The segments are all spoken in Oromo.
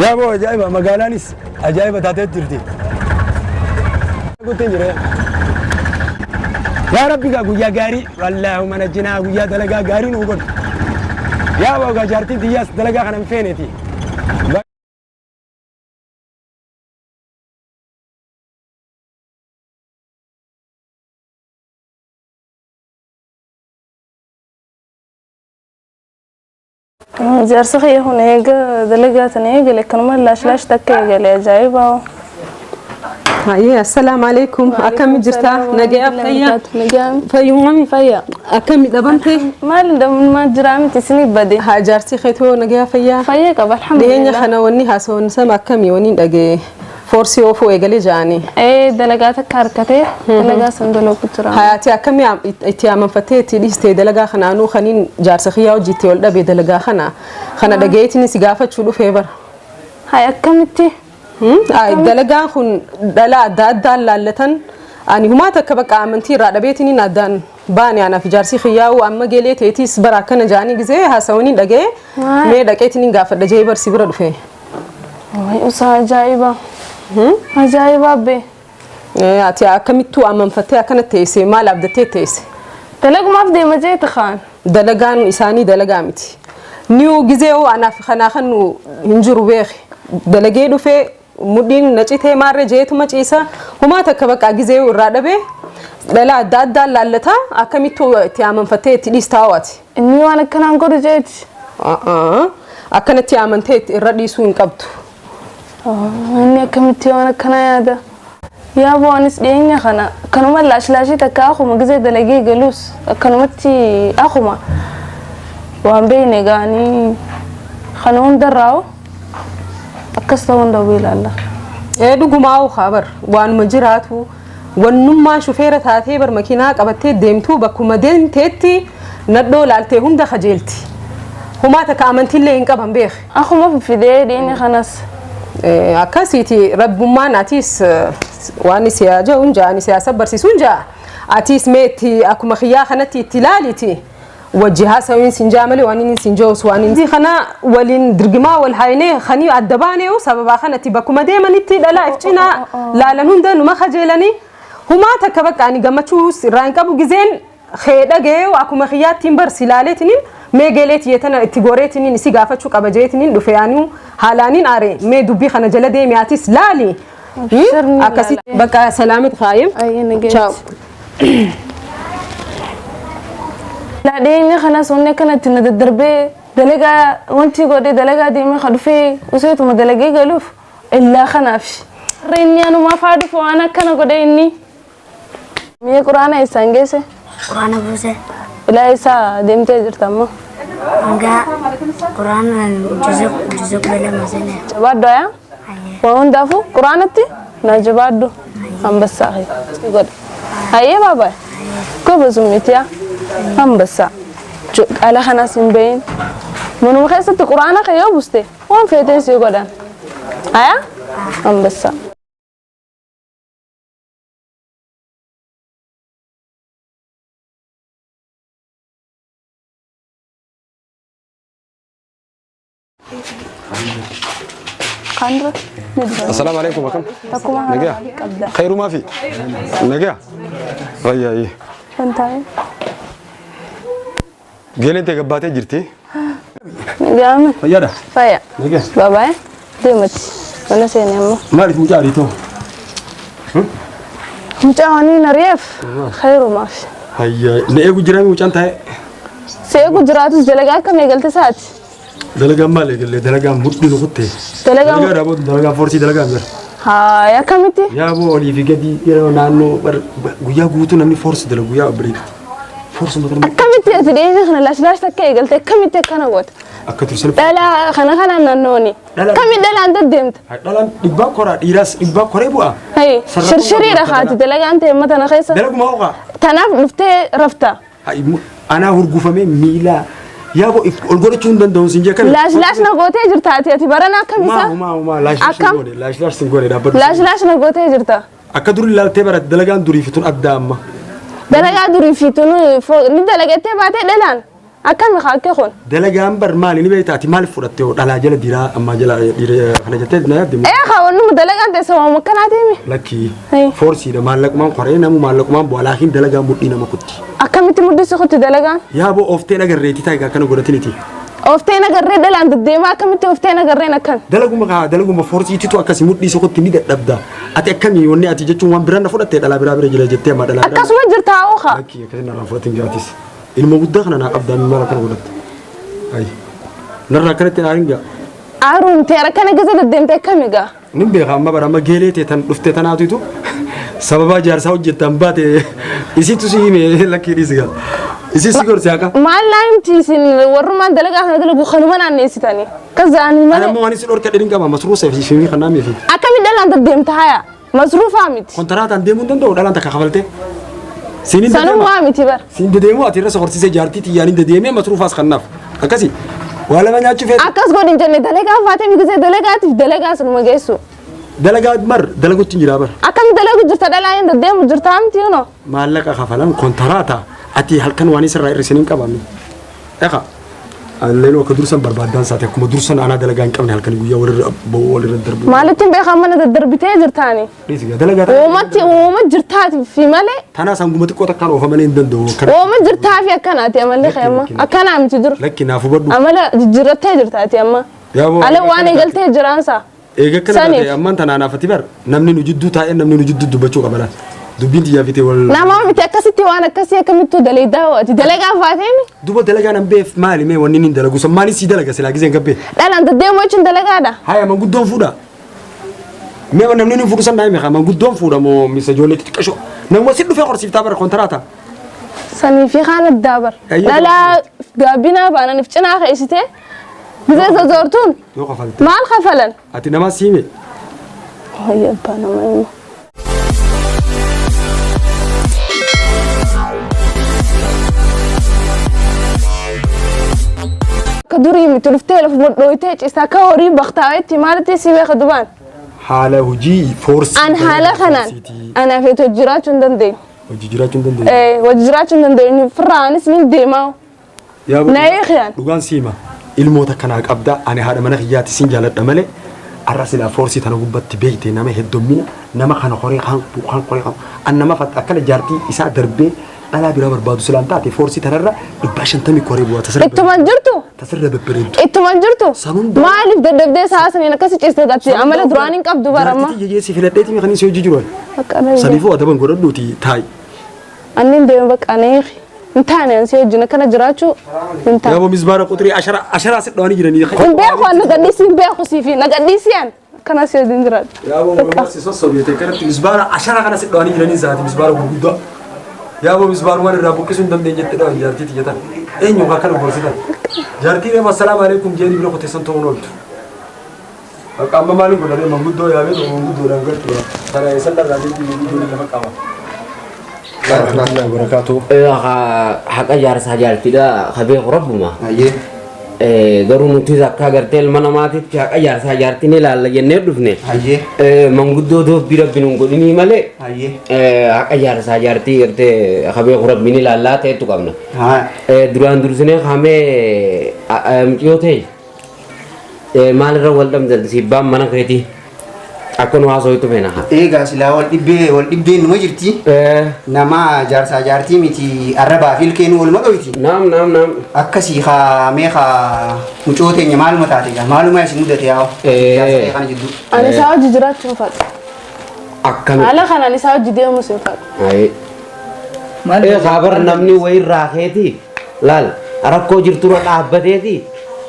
يا ابو اجايبه مقالانيس اجايبه تاتي ترتي قلت لي يا ربي قاعد يا غاري والله ما نجينا ويا دلقا غاري نقول يا ابو جارتي دياس دلقا خنا فينتي جارسخي هناك دلقات هناك لكن ما لاش تكيجا لي جايبه هاي السلام عليكم أكمل جرتا نجيب فيا يومي فيا أكمل دبنتي ما جرامي تسني بدي هاجرتي خيتو نجيب فيا قبل الحمد لله ديني خنا وني هاسون سما كمي وني دقي فورسي وفو إيجالي جاني دلقات كاركتة دلقات صندوق كتير حياتي أكمل إتيام فتيتي ليستي دلقا خنا أنو خنين جارسخيا وجيتي ولا بدلقا خنا دقيتني سقافة شلو فيبر هاي أكملتي دلقا خن دلا دال لالتن أني هما تكبك آمنتي راد بيتني نادان باني أنا في جارسي خياو أما جلي تيتيس براكنا جاني جزء هاسوني دقة مي دقيتني قافة دجاي برسي برد فيه وصا جايبة جايبة بي أتي أكملتو أمام فتاة كانت تيسي ما لابدتي تيسي دلق ما بدي ما جيت خان دلقان إساني دلقامتي نيو جزء أنا في خناخن هنجرو بيخ دلقيدو في مدين نجيته مارة جيتو ما جيسا هما تكبك أجزء ورادة دلا دال لالتا أكملتو تيامن فتاة تيستاواتي إني وأنا كنا نقول جيت أكنت تيامن تيت الرديسون كبتو إني أكملتي وأنا كنا هذا يا أبو أنس ديني خنا كانوا ما لاشي تكاخو ما جزء دلقي جلوس كانوا متي أخو ما وان بيني غاني خنون دراو أكستون دويل الله دوغو ماو خبر وان مجراتو ونما شوفيرة هاتي بر مكينة قبتي ديمتو بكو مدين تيتي ندو لالتي هم دا خجلتي هما تكامنتي اللي ينقبن بيخ أخو ما في ديني خناس أكاسيتي رب ما ناتيس واني سياجا ونجا اني سياسة برسيسون جا اتيس ميتي اكو مخيا خنتي تلاليتي وجهها سوين سنجاملي واني سنجوس واني دي خنا ولين درجما والهايني خني الدباني وسبب خنتي بكو مديما نتي دلا افتنا لا لنون ده نما خجلني هما تكبك اني غمچوس رانكبو جزين خيدغه واكو مخيا تيمبر سلالتنين ميغليت يتنا اتغوريتنين سي غافچو قبجيتنين دفيانو حالانين اري مي دوبي خنا جلدي مياتيس لالي أكاسي بقى سلامة خايم أي نجيت تشاو لا ديني خنا سوني كانت ندربي دلقا وانتي قولي دلقا دي ما خلفي وسيتو ما دلقي قلوف إلا خنافش ريني أنا ما فادف وأنا كان قولي إني مية قرآن إيسانجيسي قرآن بوسه لا إيسا ديمتي جرتامو enggak Quran juzuk bela masanya جبادو يا وان دافو قرآنتي نجبادو هم بس أخي يقول هاي بابا كوب زميتيا هم بس على خناس بين من مخيسة القرآن خيو بستي وان فيتين سيقولن هيا هم بس السلام عليكم وكم نجا خير ما في نجا هيا ايه انتي قال انت قباتي جرتي نجا يا ده فيا نجا بابا دمتي وانا سيني مالك مجاريتو مجاوني نريف خير ما في هيا نيجو جرامي وجانتاي سيجو جراتس دلقا كم يقلت ساعات دلقا مالك اللي دلقا مدي نقطة دلقا رابط دلقا فورسي دلقا مر ها يا كمتي يا ابو اولي في قدي يرو نانو غيا غوتو نمني فورس دلقا غيا بريك فورس مثلا كمتي اتديني خنا لاش تكي قلت كمتي كان وقت اكثر سلف لا خنا نانوني كم دلا انت دمت دلان دبا كورا ديراس دبا كوري بوا هي شرشري رخاتي دلقا انت متى خيسه دلقا ما هو تناف نفتي رفتا انا هرغفمي ميلا يا ابو الغورتون دندون سنجه كان لاش نغوتي جرتاتي تبرنا كميسا ما لاش سنغوري دابا لاش نغوتي جرتا اكدر لا تبرت دلغان دوري فتون ادام دلغا دوري فتون ني دلغتي باتي دلان akkami kaakkee kun dalagaan bar maali ni beektaati maaliif fudhatte yoo dhalaa jala diraa amma jala kana jettee na yaadde kaawwannu dalagaan teessa waan akkanaatiimi lakkii foorsiidha maallaqumaan qoree namu maallaqumaan bu'aa laakiin dalagaan mudhii nama kutti akkamitti muddisi kutti dalagaan yaa boo ofteen agarreetii taa'e akkana godhatiniti ofteen agarree dhalaan deddeemaa akkamitti ofteen agarreen akkan dalaguma foorsiititu akkasi mudhii sokotti ni dadhabda ati akkamii wanni ati jechuun waan biraan na fudhattee dhalaa biraa bira jira jettee amma dhalaa akkasuma jirta ooka lakkii akkasii narraan fudhatin jiraatis ilma guddaa kana naa qabdaa maal akkana godhatte ayi narraa akkanatti naa ringaa aaruun teera kana gaza deddeemte akkamigaa nin beeka amma bara amma geelee tee tan dhufte tanaatitu sababaa jaarsaa hojjettan baate isitu si hime lakkii dhiisiga isi si gorsi haqa maal laayimti isin warrumaan dalagaa kana dalagu kanuma naanneessitanii kazaanii malee anammoo waan isin dhorka dhedhin qaba masruusa fi shimii kan naamee fi akkami dhalaan deddeemta haya masruufaa miti kontaraataan deemuu hin danda'u dhalaan takka kafalte sinin sanumaa miti bar sin dedeemuu ati irra sokorsiisee jaartii xiyyaaniin dedeemee masruufaas kannaaf akkasi waa lama nyaachuu feetu akkas godhin jenne dalagaa faatee migisee dalagaatiif dalagaa sunuma geessu dalagaa mar dalagutti hin jiraa bar akkami dalagu jirta dhalaayin deddeemu jirta miti yuno maallaqa kafalan kontaraata ati halkan waan isirraa hir'isanii hin qabamne eqa alleen akka dursan barbaaddaan saate akkuma dursan anaa dalagaa hin qabne halkan guyyaa walirra darbu maalittiin beekaa mana daddarbitee jirtaani uuma jirtaati fi malee tanaa sanguma xiqqoo takkaan oofa malee hin danda'u uuma jirtaa fi akkanaati amallee qeemma akkanaa miti dur lakki naafu badhu amala jijjiirrattee jirtaati amma ala waan eegaltee jiraansa eega kana ta'e amman tanaa naafati bar namni nu jidduu taa'ee namni nu jidduu dubbachuu qaba laata dubbiin xiyyaa fitee wal nama miti akkasitti waan akkasii akkamittuu daleedaa waati dalagaa faateemi duba dalagaa nan beef maali mee wanni nin dalagu san maali si dalaga silaa giseen gabbee dhalaan deddeemuu jechuun dalagaadha haya manguddoon fuudha mee namni nin fuudhu san naa hime manguddoon fuudha moo misa ijoollee xixiqqasho namuma si dhufee qorsiiftaa bara kontaraata sanii fi haala daabar dhalaa gaabbinaa baananiif cinaa keessitee gisee zozoortuun yoo kafalte maal kafalan ati namaa si hime hayyabbaa nama hima كدوري متلفتي لف مدويتي جسا كوري بختاويتي مالتي سيبي خدبان حالة هجي فورس أنا حالة خنان أنا في تجرات دندي وجرات دندي إيه وجرات دندي فرانس من ديماو يا ابو نايخيان دوغان سيما الموت كان أبدا أنا هذا من خياتي سنجالة دملة الرسالة فورسي تنقبت بيتي نما هدومينا نما خان خوري خان خوري خان أنا ما فت أكل جارتي إسا دربي أنا برا بربادو سلام تاتي فورسي ترى إباشن تمي كوريبوا تسرب إتمنجرتو تسرب بريد إتمنجرتو ما ألف دردب ساسني نكسي إستداتي عمل درانين كاب دوبارا ما يجي في لديتي مخني سوي جيجوال سليفو أدبان قردو تي تاي أنين ديم بك أنا انتاني أنسي جنا كنا جراتشو انتان يا أبو مزبارة قطري 10 ست دواني جراني نبيعو أنا قديسي نبيعو سيفي نقديسيان كنا سيدين جرات يا أبو مرسي صوبيتي كانت مزبارة 10 كنا ست دواني جراني زاتي مزبارة وجودا يا أبو مزبار وين الرابو كيسون دم دين جت دوان جارتي تيجتا إيه نيوكا كانوا برسيدا جارتي ريم السلام عليكم جيني بلو كتيسون تونولت أما مالي كنا ريم مغودو يا بيت مغودو رانغرت ترى يسندر راجل تي مغودو لما كاما ورحمة الله وبركاته حق جارس جارتي دا خبير ربما أيه garuu nuti akka agartee ilma namaatitti haqa jaarsaa jaartiin ilaalla jennee dhufne manguddoo doobii rabbiin hin godhinii malee haqa jaarsaa jaartii gartee qabee rabbiin ilaallaa ta'etu qabna. Duraan dursinee qaamee mucayyoo ta'e maalirra wal dhabdan sibbaan mana keetii akka nu haasawutu feena. Egaa silaa wal dhibbeen numa jirti. Nama jaarsaa jaartii miti arrabaa fi ilkeen waluma dhoyti. Naam. Akkasii mee mucoo teenya maaluma taate egaa maaluma isin mudate yaa jaarsaa kana jidduu. Ani isaa hojii jiraachuun fadha. Akkami. Haala kanaan isaa hojii deemus hin fadha. Kaabar namni wayirraa keeti laal rakkoo jirturra dhaabbateeti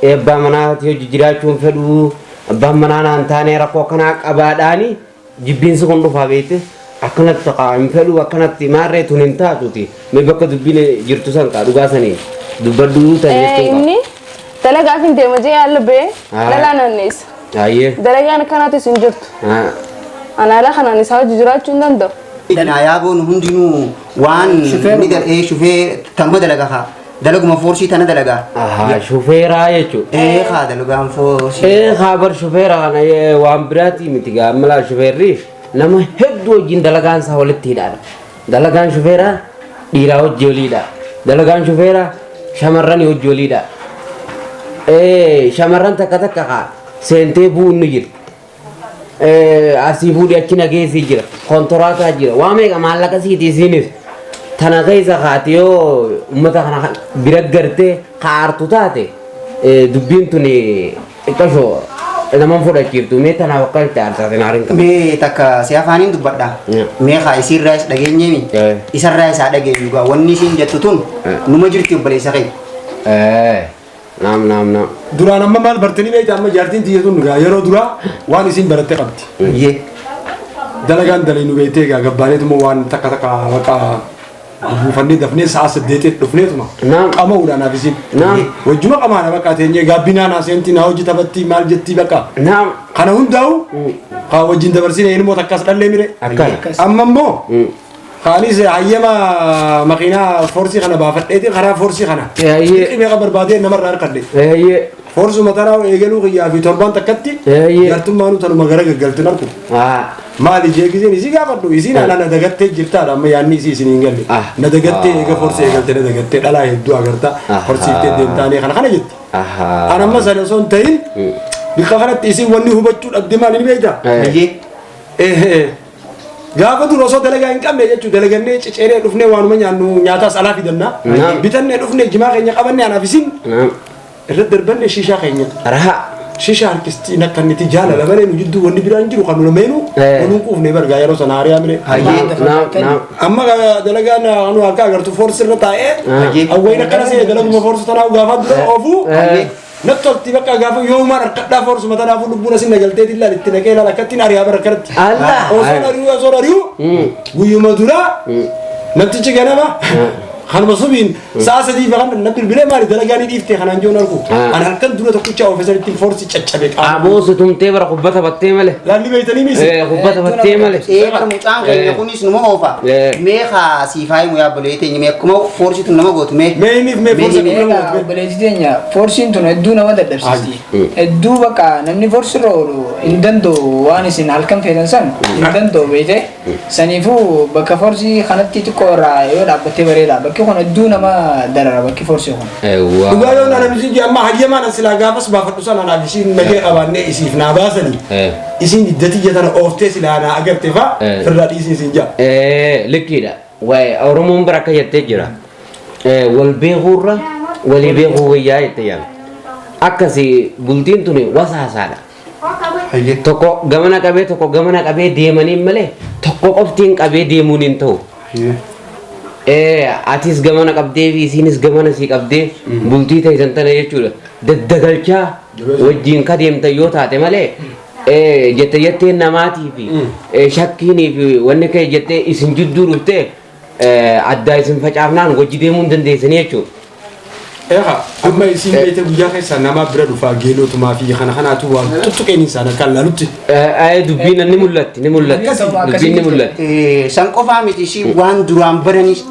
eebbaa manaati hojii jiraachuun fedhu. Abbaan manaa naan taanee rakkoo kanaa qabaadhaani jibbiinsi kun dhufaa beekte akkanatti qaama fedhu akkanatti maarree tun hin taatuti mee bakka dubbiin jirtu san kaa dhugaasanii dubbaduu ta'e jechuudha. Inni dalagaaf hin deema jee yaalla bee dhalaa naanneessa. Dalagaan akkanaatu hin jirtu. Anaala kanaan isaa hojii jiraachuu hin danda'u. Yaaboon hundinuu waan ni shufee tanuma dalagaa dalaguma foorsii tana dalagaa. Shufeeraa jechuudha. Haa dalagaan foorsii. Bar shufeera kana waan biraati miti gaammalaa shufeerri nama hedduu wajjin dalagaan isaa walitti hidhaadha. Dalagaan shufeeraa dhiiraa wajji waliidha. Dalagaan shufeeraa shamarran hojjoliidha. Shamarran takka takka kaa seentee bu'uun ni jira. Asii fuudhee achi nageessii jira. Kontoraataa jira. Waa meeqa maallaqa siiti isiinis. Tana keessa kaati yoo uummata kana bira gartee kaartu taate dubbiin tun xiqqashoo naman fudhachiiftu mee tanaaf akka itti aarsaatiin haariin qaba. Mee takka si afaaniin dubbadha. Mee haa isiirraa is dhageenyeemi. Isarraa isaa dhageenyu gaa wanni isiin jettu tun numa jirti obboleessa kee. Naam. Duraan amma maal bartanii beektaa amma jaartiin tiyyatuun gaa yeroo duraa waan isiin barattee qabdi. Dalagaan dalee nu beektee gaa gabbaaneetuma waan takka waqa buufannee dafnee sa'a 8 dhufneetuma. Qamaa'uudhaan hafisin. Wajjuma qamaana bakka teenyee gaabbinaan aseentii na hojii taphatti maal jettii bakka. Kana hundaa'u haa wajjin dabarsinee ilmoo takkas dhallee mire. Amma immoo kaanis hayyama makiinaa foorsii kana baafadheeti karaa foorsii kana. Meeqa barbaadee namarraa harkadhe. Foorsuma tanaa eegaluu kiyyaa fi torbaan takkatti jaartummaanuu tanuma gara gaggaltin argu. Maali jeekisiin isii gaafadhu isiin ana na dagattee jirtaadha amma yaanni isii isin hin galle. Na dagattee eega foorsii eegalte na dagattee dhalaa hedduu agarta foorsiiftee deemtaanii kana jetti. Ana amma sana osoo hin ta'in bikka kanatti isiin wanni hubachuu dhabde maal hin beektaa? Gaafa dura osoo dalagaa hin qabne jechuudha dalagannee cicceeree dhufnee waanuma nyaannu nyaataas alaa fidannaa bitannee dhufnee jimaa keenya qabannee anaaf isin irra darbanne shiishaa keenya shisha harkistii nakkaniti jaalala malee nu jidduu wanni biraan jiru kan nu lameenu wanuun quufne bargaa yeroo sana hariyaa mire amma dalagaan anu akka agartu foorsi irra taa'ee awwayna kana see dalaguma foorsi tanaa gaafa dura oofuu nattolti bakka gaafa yoomaan harkadhaa foorsi matanaafuu lubbuun asin nagalteeti illaan itti naqee ilaala akkattiin hariyaa bara kanatti osoo ari'uu guyyuma duraa namtichi ganama kanuma subiin sa'a sadii faqan na bilbilee maali dalagaanii dhiiftee kanaan joon argu an halkan dura tokkicha oofisanitti foorsi caccabe qaama Aboosu tumtee bara kubbata battee malee. laalli beeytanii misi Kubbata battee malee. Kan mucaan keenya kunis numa oofa. Mee haa siifaayi muyaa bolee teenya mee akkuma foorsi tun nama gootu mee. meeniif mee foorsi Egaa obboleessi teenya foorsiin tun hedduu nama dadhabsiisti. Hedduu bakka namni foorsi irra oolu hin danda'u waan isin halkan feetan san hin danda'u beekte. Saniifuu bakka foorsi kanatti xiqqoo irraa yoo dhaabbattee bareeda bakki kun hedduu nama darara bakki foorsi kun. dhugaa yoo nana misi amma hayyamaan an silaa gaafas baafadhu sana naaf isiin nagee qabaannee isiif naa baasanii isiin iddati jetana ooftee silaa naa agarte fa firraa dhiisii isin jaa. Likkiidha. Waa'ee Oromoon bara akka jettee jira. Wal beekuurra walii beekuu wayyaa jettee yaala. Akkasii bultiin tuni wasaasaadha. Tokko gamana qabee deemanii malee tokko qoftiin qabee deemuun hin ta'u. Atis gamana qabdee fi isiinis gamana sii qabdee bultii ta'isan tana jechuudha. Daddagalchaa wajjin ka deemtan yoo taate malee jettee namaatii fi shakkiinii fi wanni ka'e jettee isin jidduu dhuftee addaa isin facaafnaan wajji deemuu hin dandeessanii jechuudha. Amma isiin beekte guyyaa keessa nama bira dhufaa geelootumaa fi kanaatu waan tuttuqeen isaan kan laalutti. Dubbiin ni mul'atti. Dubbiin ni mul'atti. San qofaa miti ishii waan duraan baranis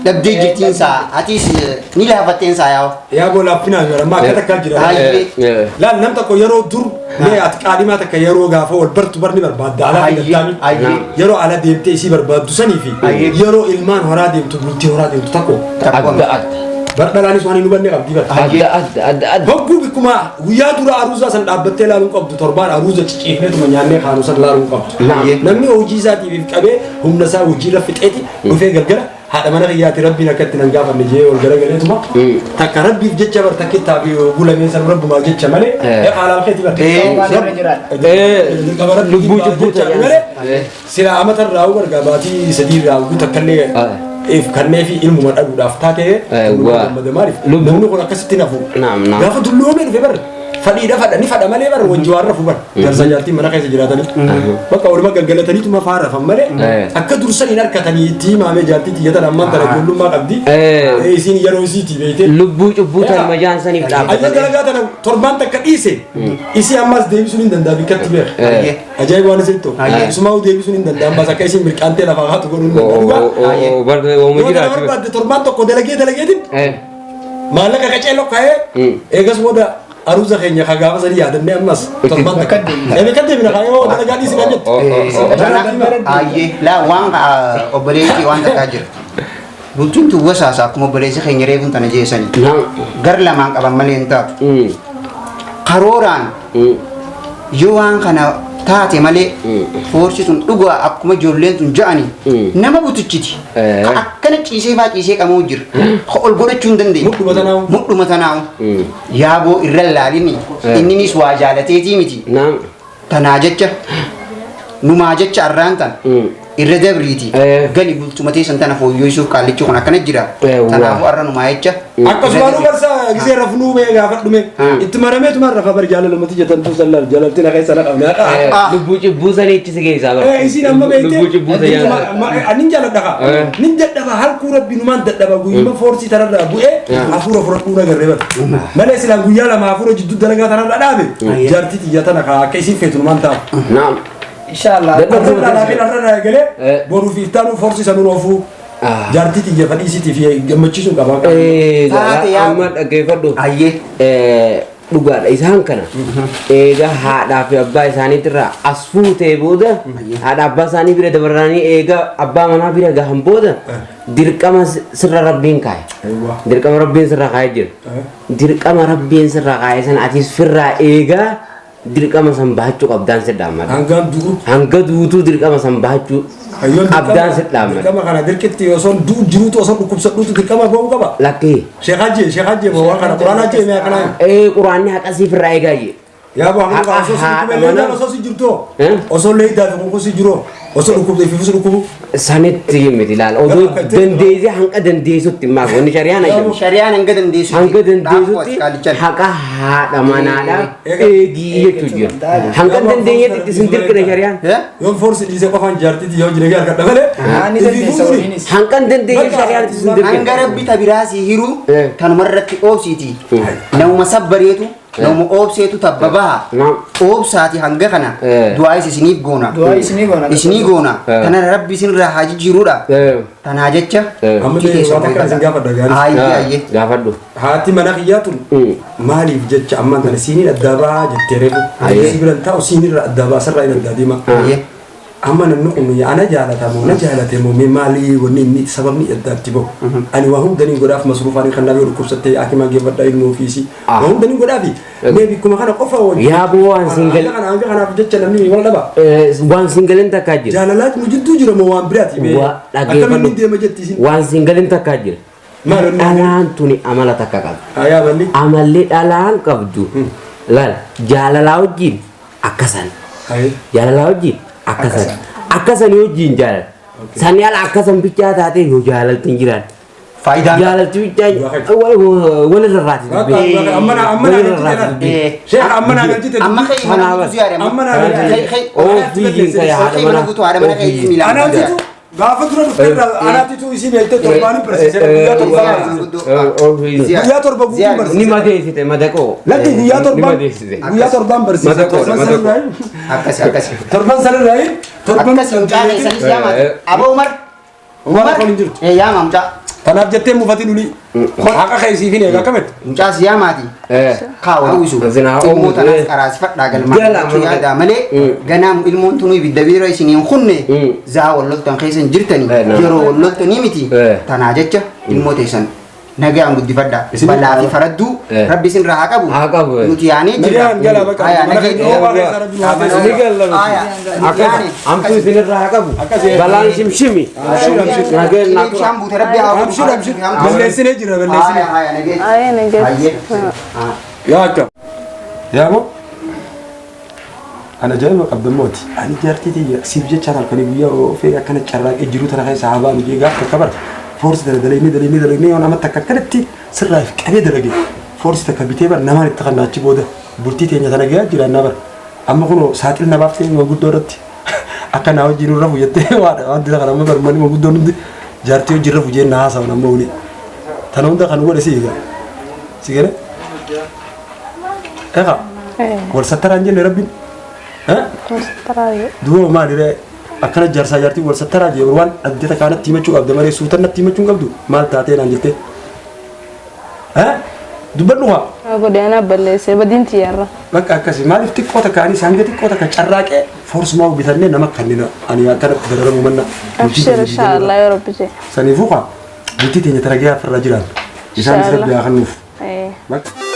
dhabdee jirtiinsaa atis ni laafatteensaa yaa. Yaa boo laaffinaaf yoo amma akka takkaa jira. Laal nam tokko yeroo dur mee ati qaadhimaa takka yeroo gaafa wal bartu barni barbaadda alaa filattaami. Yeroo ala deemtee isii barbaaddu sanii fi yeroo ilmaan horaa deemtu bultii horaa deemtu takko. Adda. Bardalaanis waan hin hubanne qabdi bara. Adda. Hogguu bikkuma guyyaa dura aruuza san dhaabbattee laaluun qabdu torbaan aruuza cicciifneetuma nyaannee kaanuu san laaluun qabdu. Namni hojii isaatiif qabee humna isaa hojiirra fixeeti dhufee galgala haadha mana kiyyaati rabbiin akkatti nan gaafanne jee wal garagaleetuma takka rabbiif jecha bar takkittaa fi gulameen san rabbumaa jecha malee haalaal keeti bar. Lubbuu cubbuu ta'e. Sila amatan raawuu bargaa baatii sadii raawuu takkallee kannee fi ilmuma dhabuudhaaf taatee namni kun akkasitti nafu gaafa dulloomee dhufe bar fadha malee bar wajji waan rafu bar garsa jaartiin mana keessa jiraatanii bakka waluma galgalataniituma faa rafan malee akka dursaniin harkatanii itti himaamee jaartii xiyyatan ammaan tana ijoollummaa qabdi isiin yeroo isiitii beekte lubbuu cubbuu tarma jaansaniif dhaabbatan. Ayya dalagaa tana torbaan takka dhiise isii ammas deebisuun hin danda'a bikkatti beek ajaa'iba waan isin ta'u isumaa deebisuun hin danda'a ammas akka isiin mirqaantee lafaa haatu godhuun barbaadde torbaan tokko dalageetiin maallaqa qaceelloo ka'ee eegas booda aruuza keenya ka gaafa sadii yaadannee ammas torbaan takka deebina kan yoo dalagaa dhiisi kan jettu. Laa waan obboleettii waan takkaa jira. bultiin tu wasaasa akkuma obboleessi keenya reefuun tana jeesanii gar lamaan qaban malee hin taatu karooraan yoo waan kana taate malee foorsi tun dhugaa akkuma ijoolleen tun ja'anii nama butichiti akkana ciisee faa ciisee qamoo jira ol godhachuu hin dandeenye mudhuma tanaa'u yaaboo irra laalini inninis waa jaalateetii miti tanaa jecha numaa jecha arraan tan irra dabriiti gali bultumatee san tana fooyyoosuuf qaallichi kun akkana jira tanaafu arra numaa jecha akkasuma nu barsa gisee rafnuu mee gaafa dhume itti maramee tuma rafa bar jaalalumatti jetantu sallal jaalalti na keessa na qabne lubbuu cibbuu sanii itti si geessaa bara isin amma beekte lubbuu cibbuu sanii anin jaaladha nin dadhaba halkuu rabbi numaan dadhaba guyyuma foorsii tanarraa bu'ee hafuura fudhadhuu nagarree bara malee silaan guyyaa lama hafuura jidduu dalagaa tanarraa dhaabe jaartii xiyya tana akka isin feetu numaan taa'u inshallah laakiin arra gale boru fi tanu forsi sanu ofu jaartii xiyya fadhiisiti fi gammachiisu qaba amma dhaggeeffadhu dhugaadha isaan kana eega haadhaa fi abbaa isaaniitirraa as fuutee booda haadha abbaa isaanii bira dabaranii eega abbaa manaa bira gahan booda dirqama sirra rabbiin kaa'e dirqama rabbiin sirra kaa'e jira dirqama rabbiin sirra kaa'e san atis firraa eegaa dirqama san bahachuu qabdaan sidhaammadha hanga duutuu dirqama san bahachuu qabdaan sidhaammadha dirqama kana dirqitti osoo duu jiruutu osoo dhukkubsadhuutu dirqama bahuu qaba lakkee sheekhaajee moo waan kana quraanaa jee mee akkanaa quraanni haqasiif irraa eegaayye yaa boo haqa osoo si dhukkubee osoo si jirtoo osoo leeydaa fi muku si jiroo osoo dhukkubdee fi fusi dhukkubu sanitti miti ilaala odoo dandeessee hanga dandeessutti maaf wanni shari'aan ayyamu shari'aan hanga dandeessutti haqa haadha manaadha eegii jechuu jira hanga dandeenyetti isin dirqina shari'aan yoo forsi dhiisee qofaan jaartitti yoo jireenya harkadha malee hanga dandeenye shari'aan isin dirqina hanga rabbi tabiraasii hiruu kanumarratti oobsiiti namuma sabbareetu nama oobseetu tabbabaha oobsaati hanga kana du'aa isiniif goona isinii goona kana rabbi isinirraa haa jijjiiruudha tanaa jecha gaafadhu haati mana kiyyaatun maaliif jecha ammaan kana siiniin addaa baa jettee reefu si biran taa'u siinirra addaa baa sarraa hin addaa deema amma namni kun ana jaalatamoo na jaalatamoo mee maalii wanni inni sababni addaatti bahu ani waa hundanii godhaaf masruufaan kan nabii dhukkubsattee hakimaa geeffadhaa ilmu ofiisi waa hundanii godhaafi mee bikkuma kana qofa wajji yaaboo waan singal hanga kanaaf jecha namni wal dhaba waan singalin takkaa jira jaalalaat nu jidduu jira moo waan biraati mee akkamiin deema jettiisin waan singalin takkaa jira dhalaan tuni amala takka qabdi amalli dhalaan qabdu laal jaalalaa wajjiin akkasan jaalalaa wajjiin akkasan yoo wajjiin jaalala sani ala akkasan bichaa taatee yoo jaalaltiin jiraan faayidaan jaalalti bichaa walirra raati amma gaafa dura dhufeerra anaatitu isin eegte torbaanii barsiisee guyyaa torba guutuu barsiisee ni madeessite madaqoo lakki guyyaa torbaan barsiisee torban sanirraa torban aboo umar yaama mucaa tanaaf jettee mufatiin uli haqa keessiifin eegaa kametti mucaas yaamaati kaawwa uwisu ilmoo tanaas qaraasifadhaa galmaa yaadaa malee ganaam ilmoon tunuu ibidda biira isiniin kunne zaa walloltan keessan jirtanii yeroo walloltanii miti tanaa jecha ilmoo teessan nagaan guddifadhaa balaa fi faradduu rabbi isin irraa haa qabu nuti yaanee amtu isin irraa haa qabu balaan shimshimi bishaan buute rabbi haa qabu balleessinee jira balleessinee yaa akka yaamo ana ajaa'iba qabdammooti ani jaartiiti siif jecha halkanii guyyaa ofee akkana carraaqee jiru tana keessa haa baanu jee gaafa kabar forsi dalagalanii yoo nama takka akkanatti sirraa fi qabee dalage forsi takka bitee bar namaan itti kannaachi booda bultii teenya tana gahaa jiraan na bar amma kun saaxil nabaaf ta'e maguddoo irratti akka naa wajjin irra fuyyattee wanti kana amma barmanii maguddoon hundi jaartii wajjin irra fujjee naa haasawu namma uli tana hunda kan godhe si egaa si gale egaa wal sattaraan jenne rabbiin duuba maaliree akkana jaarsaa jaartii wal sattaraa jee waan addeta kaanatti himachuu qabda malee suutan natti himachuu qabdu maal taatee naan jettee dubbadhu haa godheena balleessee badiinti yarra bakka akkasii maaliif xiqqoo takka anis hanga xiqqoo takka carraaqee forsumaa bitannee nama kannina ani akkanatti dararamu manna abshir inshallah ya rabbi je saniifuu haa Buti teenya taragaa farra jiran. Isaan Inshallah. sirbi haa kennuuf. Eh. Bakka.